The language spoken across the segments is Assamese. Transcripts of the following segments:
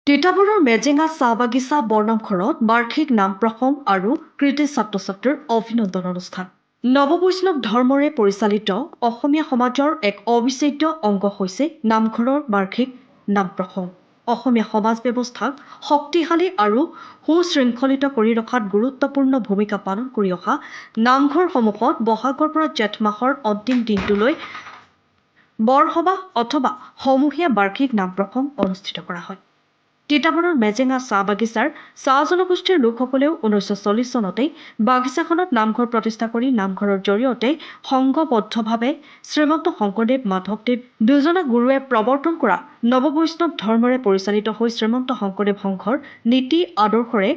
তিতাবৰৰ মেজেঙা চাহ বাগিচা বৰ্ণামঘৰত বাৰ্ষিক নাম প্ৰসংগ আৰু কৃতি ছাত্ৰ ছাত্ৰীৰ অভিনন্দন অনুষ্ঠান। নৱবৈষ্ণৱ ধৰ্মৰে পৰিচালিত অসমীয়া সমাজৰ এক অবিচ্ছেদ্য অংগ হৈছে নামঘৰৰ বাৰ্ষিক নাম প্ৰসংগ। অসমীয়া সমাজ ব্যৱস্থাক শক্তিশালী আৰু সুশৃংখলিত কৰি ৰখাত গুৰুত্বপূৰ্ণ ভূমিকা পালন কৰি অহা নামঘৰসমূহত বহাগৰ পৰা জেঠ মাহৰ অন্তিম দিনটোলৈ বৰসবাহ অথবা সমূহীয়া বাৰ্ষিক নাম প্ৰসংগ অনুষ্ঠিত কৰা হয়। তিতাবৰৰ মেজেঙা চাহ বাগিচাৰ চাহ জনগোষ্ঠীৰ লোকসকলেও 1940 চনতেই বাগিচাখনত নামঘৰ প্ৰতিষ্ঠা কৰি নামঘৰৰ জৰিয়তে সংঘবদ্ধভাৱে শ্ৰীমন্ত শংকৰদেৱ মাধৱদেৱ দুজনা গুৰুৱে প্ৰৱৰ্তন কৰা নৱবৈষ্ণৱ ধৰ্মৰে পৰিচালিত হৈ শ্ৰীমন্ত শংকৰদেৱ সংঘৰ নীতি আদৰ্শৰে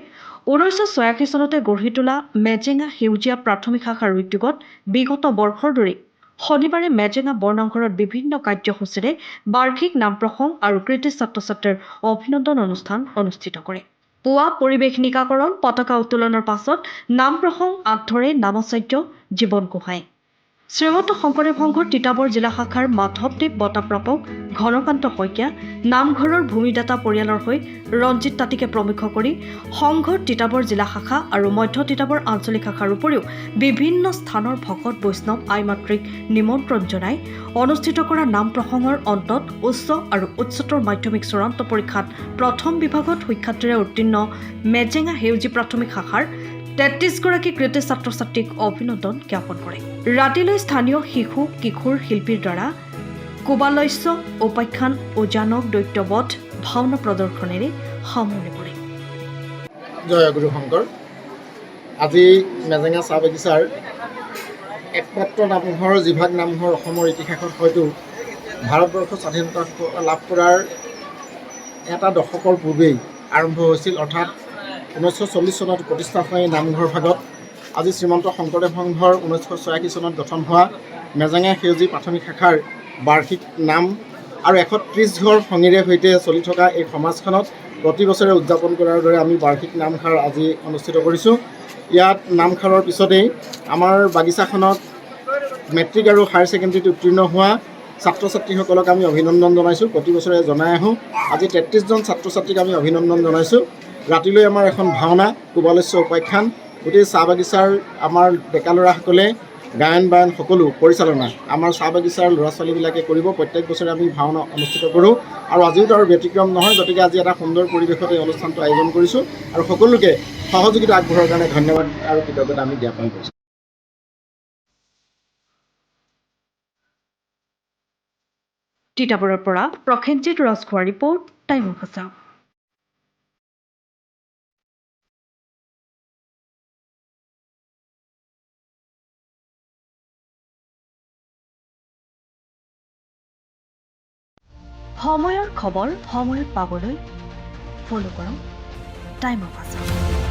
1986 চনতে গঢ়ি তোলা মেজেঙা সেউজীয়া প্ৰাথমিক শাখাৰ উদ্যোগত বিগত বৰ্ষৰ দৰেই শনিবাৰে মেজেঙা বৰনামঘৰত বিভিন্ন কাৰ্যসূচীৰে বাৰ্ষিক নাম প্ৰসংগ আৰু কৃতি ছাত্ৰ ছাত্ৰীৰ অভিনন্দন অনুষ্ঠান অনুষ্ঠিত কৰে। পুৱা পৰিৱেশ নিকাকৰণ পতাকা উত্তোলনৰ পাছত নাম প্ৰসংগ আঁত ধৰে নামাচাৰ্য জীৱন গোহাঁই। শ্ৰীমন্ত শংকৰদেৱ সংঘৰ তিতাবৰ জিলা শাখাৰ মাধৱদেৱ বঁটা প্ৰাপক ঘনকান্ত শইকীয়া, নামঘৰৰ ভূমিদাতা পৰিয়ালৰ হৈ ৰঞ্জিত তাঁতীকে প্ৰমুখ্য কৰি সংঘৰ তিতাবৰ জিলা শাখা আৰু মধ্য তিতাবৰ আঞ্চলিক শাখাৰ উপৰিও বিভিন্ন স্থানৰ ভকত বৈষ্ণৱ আই মাতৃক নিমন্ত্ৰণ জনাই অনুষ্ঠিত কৰা নাম প্ৰসংগৰ অন্তত উচ্চ আৰু উচ্চতৰ মাধ্যমিক চূড়ান্ত পৰীক্ষাত প্ৰথম বিভাগত সুখ্যাতিৰে উত্তীৰ্ণ মেজেঙা সেউজী প্ৰাথমিক শাখাৰ 33গৰাকী কৃতি ছাত্ৰ ছাত্ৰীক অভিনন্দন জ্ঞাপন কৰে। ৰাতিলৈ স্থানীয় শিশু কিশোৰ শিল্পীৰ দ্বাৰা কোবালস্য উপাখ্যান উজানক দৈত্যবধ ভাওনা প্ৰদৰ্শনেৰে সামৰণি পৰে। জয় গুৰু শংকৰ। আজি মেজেঙা চাহ বাগিচাৰ একমাত্ৰ নামঘৰ যিভাগ নামঘৰ অসমৰ ইতিহাসত হয়তো ভাৰতবৰ্ষৰ স্বাধীনতা লাভ কৰাৰ এটা দশকৰ পূৰ্বেই আৰম্ভ হৈছিল, অৰ্থাৎ 1940 চনত প্ৰতিষ্ঠা হোৱা এই নামঘৰ ভাগত আজি শ্ৰীমন্ত শংকৰদেৱ সংঘৰ 1986 চনত গঠন হোৱা মেজেঙা সেউজী প্ৰাথমিক শাখাৰ বাৰ্ষিক নাম আৰু 130 ঘৰ সংগীৰে সৈতে চলি থকা এই সমাজখনত প্ৰতি বছৰে উদযাপন কৰাৰ দৰে আমি বাৰ্ষিক নামষাৰ আজি অনুষ্ঠিত কৰিছোঁ। ইয়াত নামষাৰৰ পিছতেই আমাৰ বাগিচাখনত মেট্ৰিক আৰু হায়াৰ ছেকেণ্ডেৰীত উত্তীৰ্ণ হোৱা ছাত্ৰ ছাত্ৰীসকলক আমি অভিনন্দন জনাইছোঁ। প্ৰতি বছৰে জনাই আহোঁ। আজি 33জন ছাত্ৰ ছাত্ৰীক আমি অভিনন্দন জনাইছোঁ। ৰাতিলৈ আমাৰ এখন ভাওনা কোবালস্য উপাখ্যান, গোটেই চাহ বাগিচাৰ আমাৰ ডেকা ল'ৰাসকলে গায়ন বায়ন সকলো পৰিচালনা আমাৰ চাহ বাগিচাৰ ল'ৰা ছোৱালীবিলাকে কৰিব। প্ৰত্যেক বছৰে আমি ভাওনা অনুষ্ঠিত কৰোঁ আৰু আজিও তাৰ ব্যতিক্ৰম নহয়। গতিকে আজি এটা সুন্দৰ পৰিৱেশত এই অনুষ্ঠানটো আয়োজন কৰিছোঁ আৰু সকলোকে সহযোগিতা আগবঢ়োৱাৰ কাৰণে ধন্যবাদ আৰু কৃতজ্ঞতা আমি জ্ঞাপন কৰিছোঁ। তিতাবৰৰ পৰা প্ৰসেনজিৎ ৰাজখোৱাৰ ৰিপৰ্ট, টাইম অফ আছাম। সময়ৰ খবৰ সময়ত পাবলৈ ফ'ল' কৰক টাইম অফ আছাম।